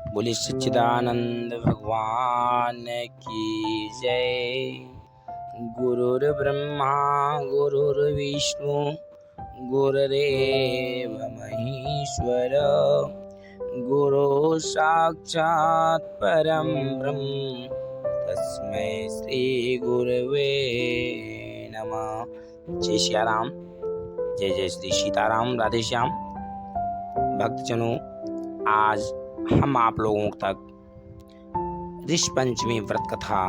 बोले सच्चिदानंद भगवान की जय। गुरुर्ब्रह्मा गुरुर्विष्णु गुरुदेव महेश्वर, गुरु साक्षात् परम ब्रह्म तस्मै श्री गुरवे नमः। जय श्री राम, जय जय श्री सीताराम, राधे श्याम। भक्तजनों, आज हम आप लोगों तक ऋषि पंचमी व्रत कथा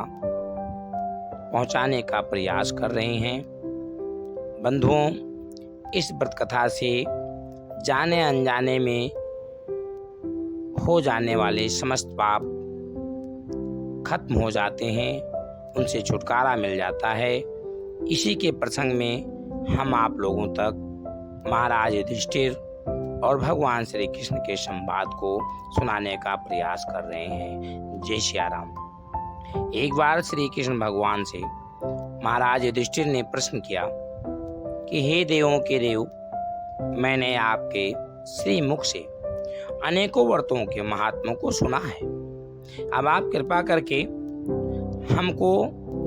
पहुंचाने का प्रयास कर रहे हैं। बंधुओं, इस व्रत कथा से जाने अनजाने में हो जाने वाले समस्त पाप खत्म हो जाते हैं, उनसे छुटकारा मिल जाता है। इसी के प्रसंग में हम आप लोगों तक महाराज युधिष्ठिर और भगवान श्री कृष्ण के संवाद को सुनाने का प्रयास कर रहे हैं। जय श्री राम। एक बार श्री कृष्ण भगवान से महाराज युधिष्ठिर ने प्रश्न किया कि हे देवों के देव, मैंने आपके श्री मुख से अनेकों व्रतों के महात्मों को सुना है। अब आप कृपा करके हमको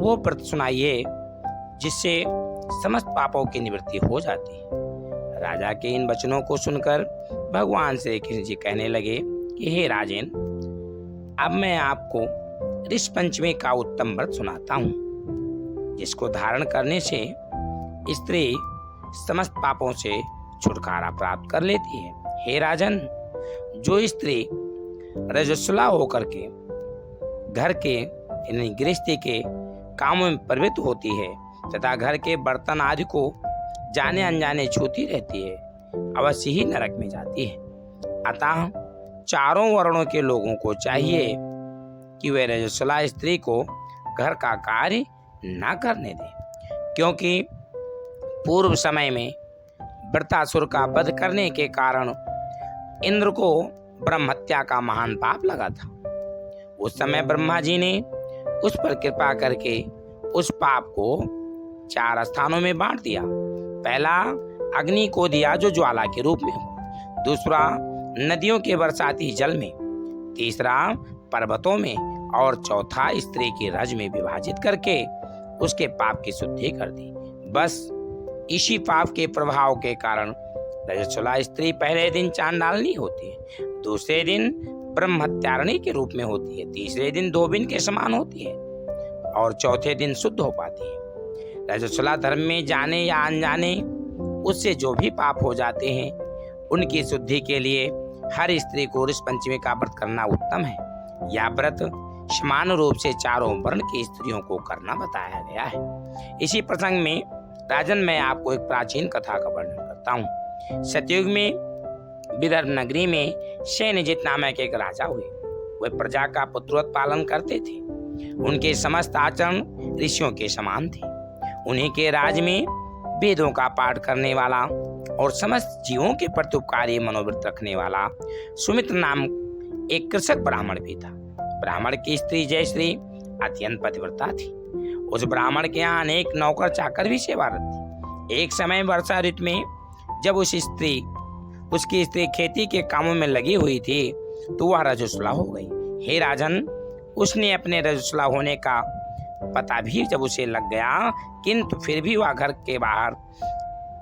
वो व्रत सुनाइए जिससे समस्त पापों की निवृत्ति हो जाती है। राजा के इन वचनों को सुनकर भगवान श्री कृष्ण जी कहने लगे कि हे राजेन, अब मैं आपको ऋषि पंचमी का उत्तम व्रत सुनाता हूँ, जिसको धारण करने से स्त्री समस्त पापों से छुटकारा प्राप्त कर लेती है। हे राजन, जो स्त्री रजस्वला होकर के घर के गृहस्थी के कामों में प्रवृत्त होती है तथा घर के बर्तन आदि को जाने अनजाने छूती रहती है, अवश्य ही नरक में जाती है। अतः चारों वर्णों के लोगों को चाहिए कि वे रजस्वला स्त्री को घर का कार्य न करने दें, क्योंकि पूर्व समय में वृत्रासुर का वध करने के कारण इंद्र को ब्रह्म हत्या का महान पाप लगा था। उस समय ब्रह्मा जी ने उस पर कृपा करके उस पाप को 4 स्थानों में बांट दिया। पहला, अग्नि को दिया जो ज्वाला के रूप में हो। दूसरा, नदियों के बरसाती जल में। तीसरा, पर्वतों में। और चौथा, स्त्री के रज में विभाजित करके उसके पाप की शुद्धि कर दी। बस इसी पाप के प्रभाव के कारण रजस्वला स्त्री पहले दिन चांडालनी होती है, दूसरे दिन ब्रह्म हत्यारणी के रूप में होती है, तीसरे दिन धोबिन के समान होती है और चौथे दिन शुद्ध हो पाती है। रजस्वला धर्म में जाने या अनजाने उससे जो भी पाप हो जाते हैं, उनकी शुद्धि के लिए हर स्त्री को ऋषि पंचमी का व्रत करना उत्तम है। यह व्रत समान रूप से चारों वर्ण की स्त्रियों को करना बताया गया है। इसी प्रसंग में राजन, मैं आपको एक प्राचीन कथा का वर्णन करता हूँ। सतयुग में विदर्भ नगरी में सैन्यजित नामक एक राजा हुए। वे प्रजा का पुत्रवत पालन करते थे। उनके समस्त आचरण ऋषियों के समान थे। उन्हीं के राज में वेदों का पाठ करने वाला और समस्त जीवों के प्रति उपकारी मनोवृत्त रखने वाला सुमित्र नाम एक कृषक ब्राह्मण भी था। ब्राह्मण की स्त्री जयश्री अत्यंत पतिव्रता थी। उस ब्राह्मण के यहाँ अनेक नौकर चाकर भी सेवारत थी। एक समय वर्षा ऋतु में जब उसकी स्त्री खेती के कामों में लगी हुई थी तो वह रजस्वला हो गई। हे राजन, उसने अपने रजस्वला होने का पता भी जब उसे लग गया, किंतु फिर भी वह घर के बाहर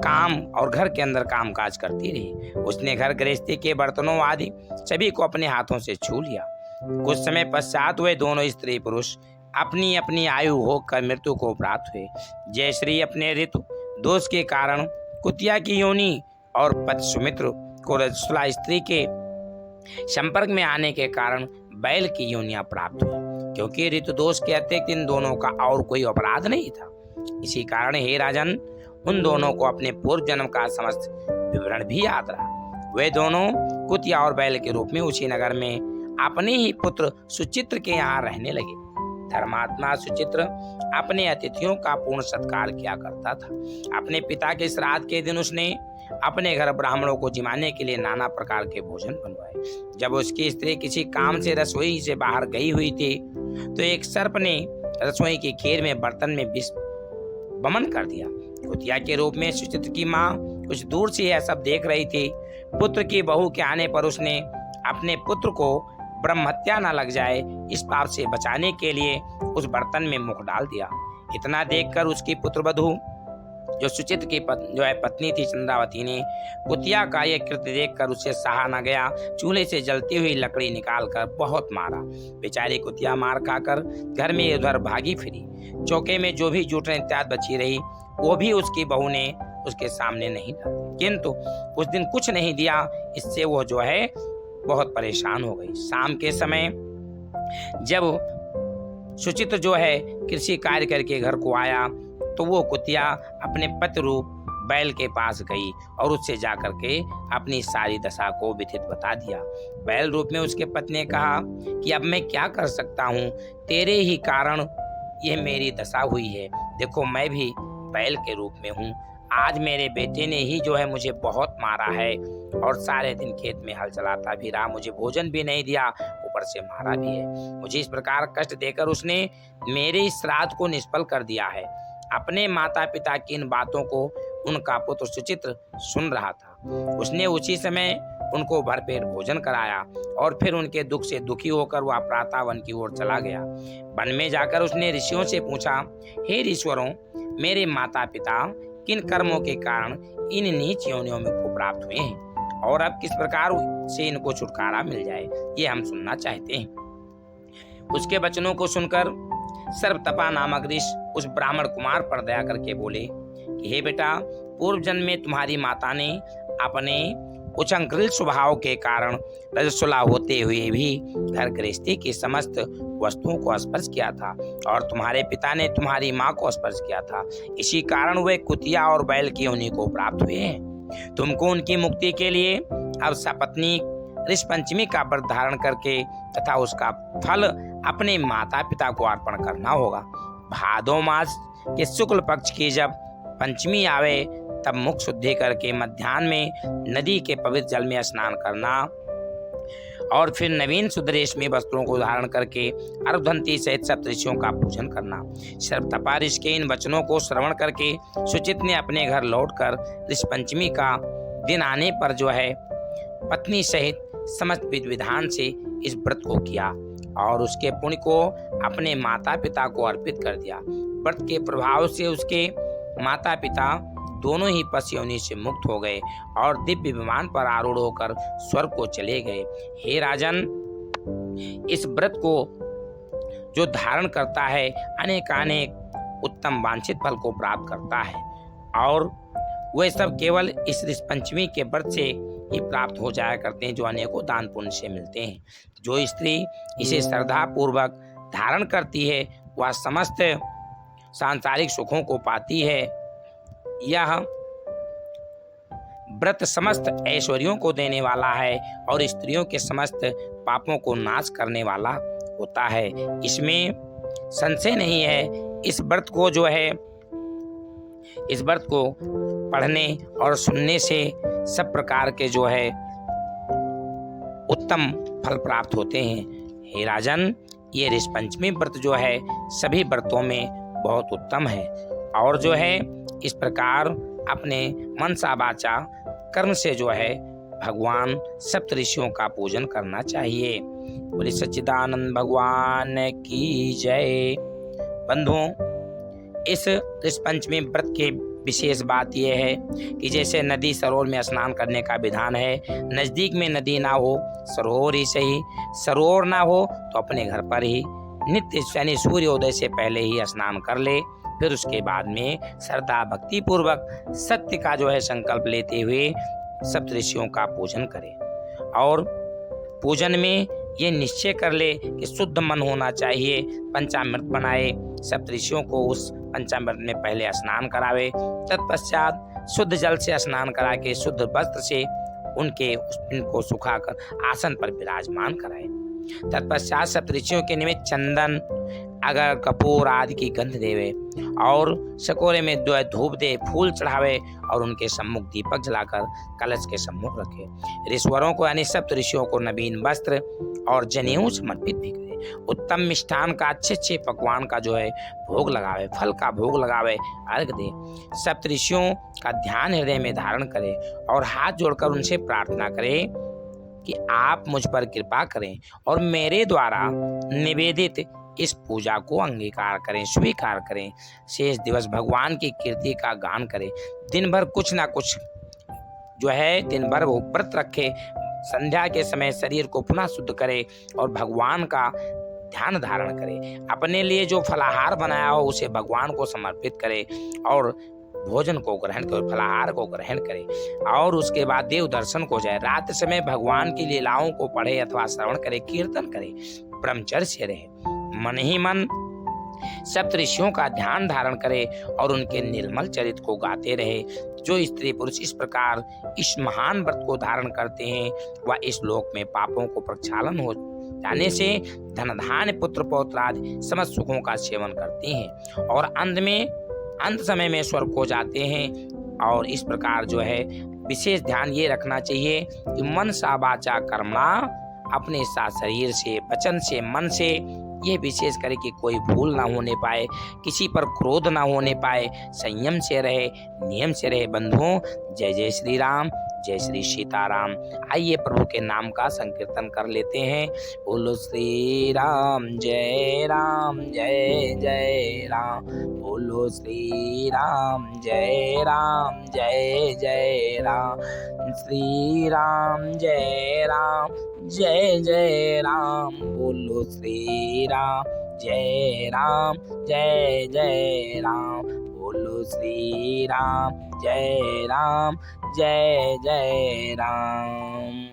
काम और घर के अंदर काम काज करती रही। उसने घर गृहस्थी के बर्तनों आदि सभी को अपने हाथों से छू लिया। कुछ समय पश्चात वे दोनों स्त्री पुरुष अपनी अपनी आयु होकर मृत्यु को प्राप्त हुए। जयश्री अपने ऋतु दोष के कारण कुतिया की योनि और पति सुमित्र को रजस्वला स्त्री के संपर्क में आने के कारण बैल की योनियां प्राप्त हुई, क्योंकि ऋतु दोष के अतिरिक्त इन दोनों का और कोई अपराध नहीं था। इसी कारण हे राजन, उन दोनों को अपने पूर्व जन्म का समस्त विवरण भी याद रहा। वे दोनों कुतिया और बैल के रूप में उसी नगर में अपने ही पुत्र सुचित्र के यहाँ रहने लगे। धर्मात्मा सुचित्र अपने अतिथियों का पूर्ण सत्कार किया करता था। अपने पिता के श्राद्ध के दिन उसने अपने घर ब्राह्मणों को जिमाने के लिए नाना प्रकार के भोजन बनवाए। जब उसकी स्त्री किसी काम से रसोई से बाहर गई हुई थी तो एक सर्प ने रसोई की खीर में बर्तन में विष वमन कर दिया। कुतिया के रूप में सुचित्र की माँ कुछ दूर से यह सब देख रही थी। पुत्र की बहू के आने पर उसने अपने पुत्र को ब्रह्म हत्या न लग जाए, इस पाप से बचाने के लिए उस बर्तन में मुख डाल दिया। इतना देखकर उसकी पुत्रवधू जो सुचित्र की पत्नी थी चंद्रावती ने कुतिया का यह कृत्य देखकर उसे सहा न गया, चूल्हे से जलती हुई लकड़ी निकालकर बहुत मारा। बेचारी कुतिया मार खाकर घर में उधर भागी फिरी। चौके में जो भी जूठन इत्यादि बची रही वो भी उसकी बहू ने उसके सामने नहीं डाली, किंतु उस दिन कुछ नहीं दिया। इससे वो बहुत परेशान हो गई। शाम के समय जब सुचित्र कृषि कार्य करके घर को आया तो वो कुतिया अपने पति रूप बैल के पास गई और उससे जाकर के अपनी सारी दशा को विधित बता दिया। बैल रूप में उसके पति ने कहा कि अब मैं क्या कर सकता हूँ, तेरे ही कारण यह मेरी दशा हुई है। देखो मैं भी बैल के रूप में हूँ, आज मेरे बेटे ने ही मुझे बहुत मारा है और सारे दिन खेत में हल चलाता भी रहा, मुझे भोजन भी नहीं दिया, ऊपर से मारा भी है। मुझे इस प्रकार कष्ट देकर उसने मेरे इस श्राद्ध को निष्फल कर दिया है। अपने माता पिता की इन बातों को उनका पुत्र सुचित्र सुन रहा था। उसने उसी समय उनको भरपेट भोजन कराया और फिर उनके दुख से दुखी होकर वह प्रातः वन की ओर चला गया। वन में जाकर उसने ऋषियों से पूछा, हे ऋषिवरों, मेरे माता पिता किन कर्मों के कारण इन नीच योनियों में को प्राप्त हुए हैं और अब किस प्रकार से इनको छुटकारा मिल जाए, ये हम सुनना चाहते हैं। उसके वचनों को सुनकर सर्वतपा नामक ऋषि उस ब्राह्मण कुमार पर दया करके बोले कि हे बेटा, पूर्व जन्म में तुम्हारी माता ने अपने उच्चंकृल स्वभाव के कारण रजस्वला होते हुए भी घर गृहस्थी की समस्त वस्तुओं को स्पर्श किया था और तुम्हारे पिता ने तुम्हारी माँ को स्पर्श किया था। इसी कारण वे कुतिया और बैल की योनि को प्राप्त हुए हैं। तुमको उनकी मुक्ति के लिए अब सपत्नी ऋषि पंचमी का व्रत धारण करके तथा उसका फल अपने माता पिता को अर्पण करना होगा। भादो मास के शुक्ल पक्ष की जब पंचमी आवे तब मुख शुद्धि करके मध्याह्न में नदी के पवित्र जल में स्नान करना और फिर नवीन शुद्ध रेशमी वस्त्रों को धारण करके अर्धंती सहित सप्तऋषियों का पूजन करना। सर्वतपा ऋषि के इन वचनों को श्रवण करके सुचित ने अपने घर लौटकर ऋषि पंचमी का दिन आने पर पत्नी सहित समस्त विधि विधान से इस व्रत को किया और उसके पुण्य को अपने माता पिता को अर्पित कर दिया। व्रत के प्रभाव से उसके माता पिता दोनों ही पशु योनि से मुक्त हो गए और दिव्य विमान पर आरूढ़ होकर स्वर्ग को चले गए। हे राजन, इस व्रत को जो धारण करता है अनेकानेक उत्तम वांछित फल को प्राप्त करता है और वह सब केवल इस ऋषि पंचमी के व्रत से ही प्राप्त हो जाया करते हैं, जो अनेकों दान पुण्य से मिलते हैं। जो स्त्री इसे श्रद्धा पूर्वक धारण करती है वह समस्त सांसारिक सुखों को पाती है। यह व्रत समस्त ऐश्वर्यों को देने वाला है और स्त्रियों के समस्त पापों को नाश करने वाला होता है, इसमें संशय नहीं है। इस व्रत को पढ़ने और सुनने से सब प्रकार के उत्तम फल प्राप्त होते हैं। हे राजन, ये ऋषि पंचमी व्रत सभी व्रतों में बहुत उत्तम है और इस प्रकार अपने मनसा वाचा कर्म से भगवान सप्तऋषियों का पूजन करना चाहिए। बोले सच्चिदानंद भगवान की जय। बंधुओं, इस ऋषि पंचमी व्रत के विशेष बात यह है कि जैसे नदी सरोवर में स्नान करने का विधान है, नजदीक में नदी ना हो सरोवर ही सही, सरोवर ना हो तो अपने घर पर ही नित्य यानी सूर्योदय से पहले ही स्नान कर ले। फिर उसके बाद में श्रद्धा भक्ति पूर्वक सत्य का संकल्प लेते हुए सप्तऋषियों का पूजन करे और पूजन में ये निश्चय कर ले कि शुद्ध मन होना चाहिए। पंचामृत बनाए, सप्तऋषियों को उस पंचामृत में पहले स्नान करावे, तत्पश्चात शुद्ध जल से स्नान करा के शुद्ध वस्त्र से उनके उस पिंड को सुखाकर आसन पर विराजमान कराए। तत्पश्चात सप्तऋषियों के निमित्त चंदन, अगर कपूर आदि की गंध देवे और सकोरे में धूप दे, फूल चढ़ावे और उनके सम्मुख दीपक जलाकर कलश के सम्मुख रखे। ऋषिवरों को यानी सप्तऋषियों को नवीन वस्त्र और जनेऊ समर्पित भी करे। उत्तम मिष्ठान का अच्छे पकवान का भोग लगावे, फल का भोग लगावे, अर्घ दे। सप्तऋषियों का ध्यान हृदय में धारण करे और हाथ जोड़कर उनसे प्रार्थना करे कि आप मुझ पर कृपा करें और मेरे द्वारा निवेदित इस पूजा को अंगीकार करें, स्वीकार करें। शेष दिवस भगवान की कीर्ति का गान करें। दिन भर कुछ ना कुछ दिन भर वो व्रत रखे। संध्या के समय शरीर को पुनः शुद्ध करे और भगवान का ध्यान धारण करे। अपने लिए जो फलाहार बनाया हो उसे भगवान को समर्पित करे और भोजन को ग्रहण करे, फलाहार को ग्रहण करे और उसके बाद देव दर्शन को जाए। रात समय भगवान की लीलाओं को पढ़े अथवा श्रवण करे, कीर्तन करे, ब्रह्मचर्य से रहे, मन ही मन सप्तऋषियों का ध्यान धारण करे और उनके निर्मल चरित्र को गाते रहे। जो स्त्री पुरुष इस प्रकार इस महान व्रत को धारण करते हैं वह इस लोक में पापों को प्रक्षालन हो जाने से धन धान्य पुत्र पौत्र आदि समस्त सुखों का सेवन करते हैं और अंत समय में स्वर्ग को जाते हैं। और इस प्रकार विशेष ध्यान ये रखना चाहिए कि मन सा वाचा कर्मणा, अपने साथ शरीर से, वचन से, मन से ये विशेष करे कि कोई भूल ना होने पाए, किसी पर क्रोध ना होने पाए, संयम से रहे, नियम से रहे। बंधुओं, जय जय श्री राम, जय श्री सीताराम। आइए प्रभु के नाम का संकीर्तन कर लेते हैं। बोलो श्री राम जय जय राम, बोलो श्री राम जय जय राम, श्री राम जय जय राम, बोलो श्री राम जय जय राम, बोलो श्री राम जय जय राम।